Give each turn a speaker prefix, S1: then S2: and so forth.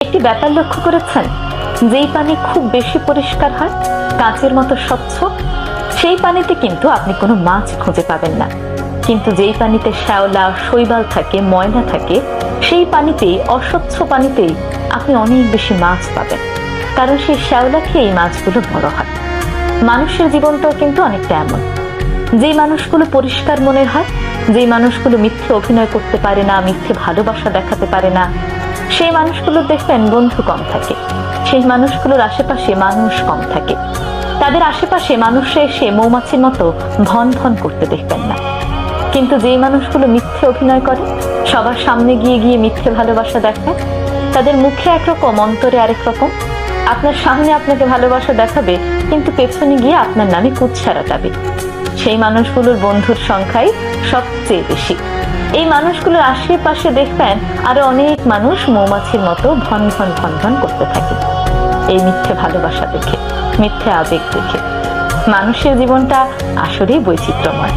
S1: একটি ব্যাপার লক্ষ্য করেছেন, যেই পানি খুব বেশি পরিষ্কার হয়, কাঁচের মতো স্বচ্ছ, সেই পানিতে কিন্তু আপনি কোনো মাছ খুঁজে পাবেন না। কিন্তু যেই পানিতে শ্যাওলা, শৈবাল থাকে, ময়লা থাকে, সেই পানিতেই, অস্বচ্ছ পানিতেই আপনি অনেক বেশি মাছ পাবেন। কারণ সেই শ্যাওলা খেয়েই মাছগুলো বড় হয়। মানুষের জীবনটাও কিন্তু অনেকটা এমন। যেই মানুষগুলো পরিষ্কার মনের হয়, যেই মানুষগুলো মিথ্যে অভিনয় করতে পারে না, মিথ্যে ভালোবাসা দেখাতে পারে না, সেই মানুষগুলো দেখবেন বন্ধু কম থাকে। সেই মানুষগুলোর আশেপাশে মানুষ কম থাকে। তাদের আশেপাশে মানুষরা এসে মৌমাছির মতো ভন ভন করতে দেখবেন না। কিন্তু যেই মানুষগুলো মিথ্যে অভিনয় করে, সবার সামনে গিয়ে গিয়ে মিথ্যে ভালোবাসা দেখায়, তাদের মুখে একরকম, অন্তরে আরেক রকম। আপনার সামনে আপনাকে ভালোবাসা দেখাবে, কিন্তু পেছনে গিয়ে আপনার নামে কুৎসা রটাবে। সেই মানুষগুলোর বন্ধুর সংখ্যাই সবচেয়ে বেশি। এই মানুষগুলোর আশেপাশে দেখবেন আরো অনেক মানুষ মৌমাছির মতো ভন ভন ভন ভন করতে থাকে, এই মিথ্যে ভালোবাসা দেখে, মিথ্যে আবেগ দেখে। মানুষের জীবনটা আসলেই বৈচিত্র্যময়।